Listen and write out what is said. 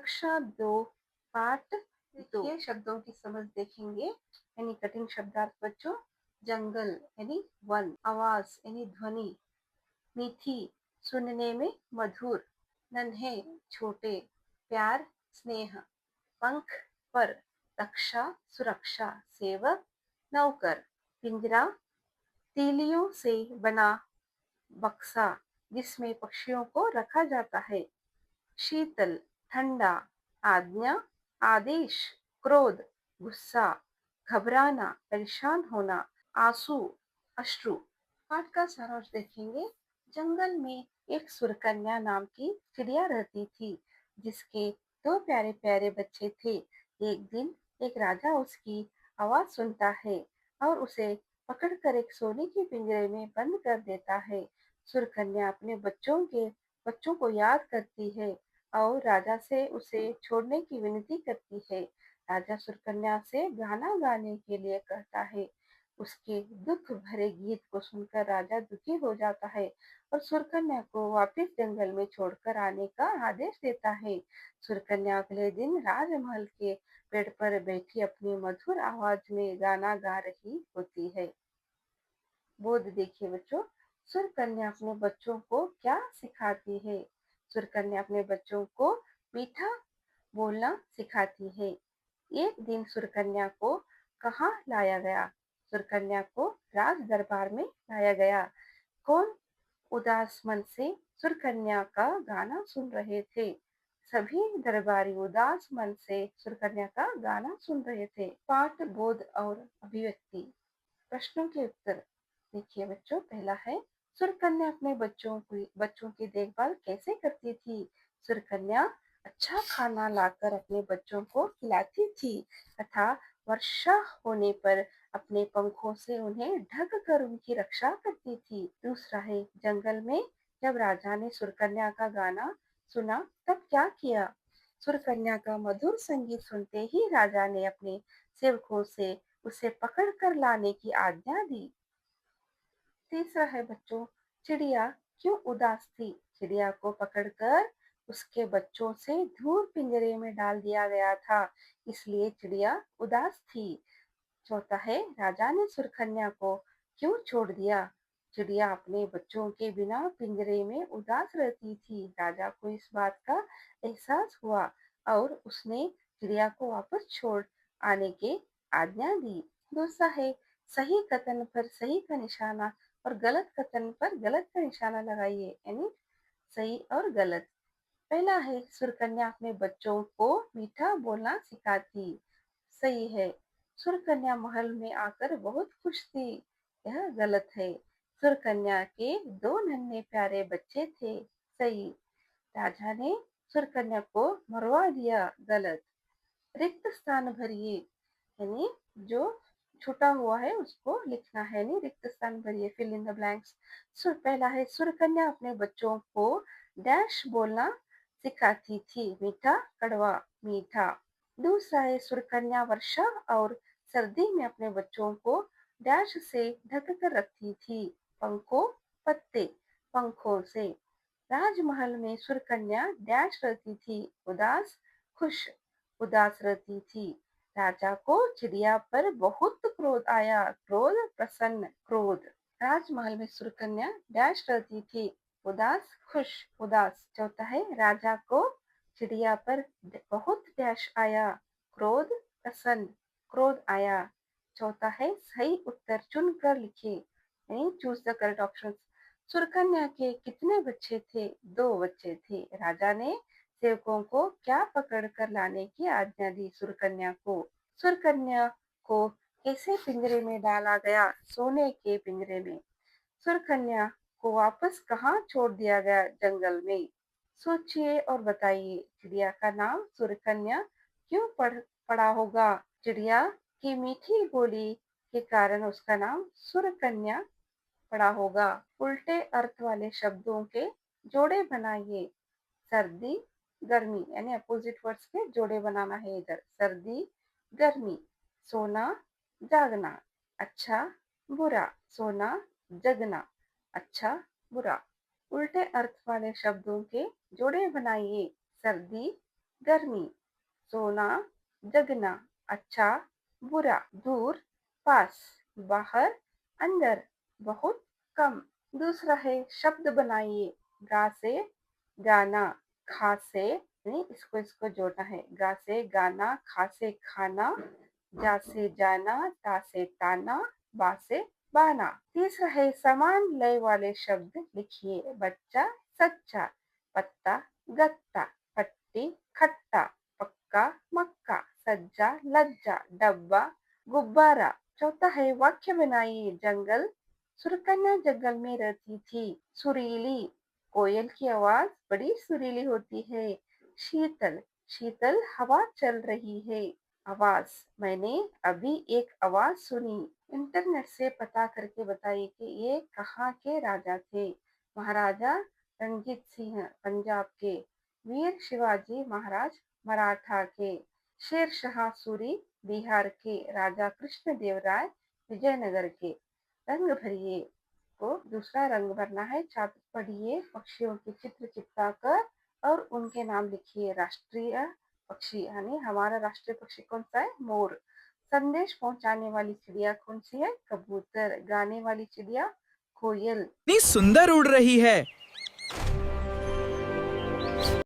कक्षा 2 पाठ 2 देखिए शब्दों की समझ देखेंगे यानी कठिन शब्दार्थ बच्चों। जंगल यानी वन, आवाज यानी ध्वनि, मीठी सुनने में मधुर, नन्हे छोटे, प्यार स्नेह, पंख पर, रक्षा सुरक्षा, सेवक नौकर, पिंजरा तीलियों से बना बक्सा जिसमें पक्षियों को रखा जाता है, शीतल ठंडा, आज्ञा आदेश, क्रोध गुस्सा, घबराना परेशान होना, आंसू अश्रु। पाठ का सारांश देखेंगे। जंगल में एक सुरकन्या नाम की चिड़िया रहती थी जिसके दो प्यारे प्यारे बच्चे थे। एक दिन एक राजा उसकी आवाज सुनता है और उसे पकड़कर एक सोने के पिंजरे में बंद कर देता है। सुरकन्या अपने बच्चों को याद करती है और राजा से उसे छोड़ने की विनती करती है। राजा सुरकन्या से गाना गाने के लिए कहता है। उसके दुख भरे गीत को सुनकर राजा दुखी हो जाता है और सुरकन्या को वापस जंगल में छोड़कर आने का आदेश देता है। सुरकन्या अगले दिन राजमहल के पेड़ पर बैठी अपनी मधुर आवाज में गाना गा रही होती है। बोध देखिए बच्चों, सुरकन्या अपने बच्चों को क्या सिखाती है? सुरकन्या अपने बच्चों को मीठा बोलना सिखाती है। एक दिन सुरकन्या को कहाँ लाया गया? सुरकन्या को राज दरबार में लाया गया। कौन उदास मन से सुरकन्या का गाना सुन रहे थे? सभी दरबारी उदास मन से सुरकन्या का गाना सुन रहे थे। पाठ बोध और अभिव्यक्ति। प्रश्नों के उत्तर देखिए बच्चों। पहला है, सुरकन्या अपने बच्चों की देखभाल कैसे करती थी? सुरकन्या अच्छा खाना लाकर अपने बच्चों को खिलाती थी तथा वर्षा होने पर अपने पंखों से उन्हें ढक कर उनकी रक्षा करती थी। दूसरा है, जंगल में जब राजा ने सुरकन्या का गाना सुना तब क्या किया? सुरकन्या का मधुर संगीत सुनते ही राजा ने अपने सेवकों से उसे पकड़ कर लाने की आज्ञा दी। तीसरा है बच्चों, चिड़िया क्यों उदास थी? चिड़िया को पकड़कर उसके बच्चों से दूर पिंजरे में डाल दिया गया था, इसलिए चिड़िया उदास थी। चौथा है, राजा ने सुरकन्या को क्यों छोड़ दिया? चिड़िया अपने बच्चों के बिना पिंजरे में उदास रहती थी। राजा को इस बात का एहसास हुआ और उसने चिड़िया को वापस छोड़ आने की आज्ञा दी। दूसरा है, सही कथन पर सही का निशाना और गलत कथन पर गलत का निशाना लगाइए, यानी सही और गलत। पहला है, सुरकन्या अपने बच्चों को मीठा बोलना सिखाती। सही है। सुरकन्या महल में आकर बहुत खुश थी। यह गलत है। सुरकन्या के दो नन्हे प्यारे बच्चे थे। सही। राजा ने सुरकन्या को मरवा दिया। गलत। रिक्त स्थान भरिए, यानी जो छूटा हुआ है उसको लिखना है, नहीं रिक्त स्थान भरिए, फिल इन द ब्लैंक्स। पहला है, सुरकन्या अपने बच्चों को डैश बोलना सिखाती थी। मीठा कड़वा मीठा। दूसरा है, सुरकन्या वर्षा और सर्दी में अपने बच्चों को डैश से ढक कर रखती थी। पंखों पत्ते पंखों से। राजमहल में सुरकन्या डैश रहती थी। उदास खुश उदास रहती थी। राजा को चिड़िया पर बहुत क्रोध आया। क्रोध प्रसन्न क्रोध। राजमहल में सुरकन्या डैश रहती थी। उदास खुश उदास। चौथा है, राजा को चिड़िया पर बहुत डैश आया। क्रोध प्रसन्न क्रोध आया। चौथा है, सही उत्तर चुनकर लिखे, यानी चूज द करेक्ट ऑप्शन। सुरकन्या के कितने बच्चे थे? दो बच्चे थे। राजा ने सेवकों को क्या पकड़ कर लाने की आज्ञा दी? सुरकन्या को। सुरकन्या को कैसे पिंजरे में डाला गया? सोने के पिंजरे में। सुरकन्या को वापस कहाँ छोड़ दिया गया? जंगल में। सोचिए और बताइए, चिड़िया का नाम सुरकन्या क्यों पड़ा होगा? चिड़िया की मीठी बोली के कारण उसका नाम सुरकन्या पड़ा होगा। उल्टे अर्थ वाले शब्दों के जोड़े बनाइए। सर्दी गर्मी, यानी अपोजिट वर्ड्स के जोड़े बनाना है इधर। सर्दी गर्मी। सोना जागना। अच्छा बुरा। सोना जगना। अच्छा बुरा। उल्टे अर्थ वाले शब्दों के जोड़े बनाइए। सर्दी गर्मी, सोना, जगना, अच्छा, बुरा, दूर, पास, बाहर, अंदर, बहुत, कम। दूसरा है शब्द बनाइए। गा से गाना, खा से यानी इसको इसको जोड़ना है। गा से गाना, खा से खाना, जा से जाना, ता से ताना, बा से बाना। तीसरा है समान लय वाले शब्द लिखिए। बच्चा, सच्चा, पत्ता, गत्ता, पट्टी, खट्टा, पक्का, मक्का, सज्जा, लज्जा, डब्बा, गुब्बारा। चौथा है वाक्य बनाइए। जंगल, सुरकन्या जंगल में रहती थी। सुरीली, कोयल की आवाज बड़ी सुरीली होती है। शीतल, शीतल हवा चल रही है। आवाज, मैंने अभी एक आवाज सुनी। इंटरनेट से पता करके बताइए कि ये कहाँ के राजा थे। महाराजा रणजीत सिंह पंजाब के, वीर शिवाजी महाराज मराठा के, शेर शाह सूरी बिहार के, राजा कृष्ण देव राय विजयनगर के। रंग भरिए को दूसरा रंग भरना है। छात्र पढ़िए, पक्षियों के चित्र चिपका कर और उनके नाम लिखिए। राष्ट्रीय पक्षी यानी हमारा राष्ट्रीय पक्षी कौन सा है? मोर। संदेश पहुंचाने वाली चिड़िया कौन सी है? कबूतर। गाने वाली चिड़िया कोयल। इतनी सुंदर उड़ रही है।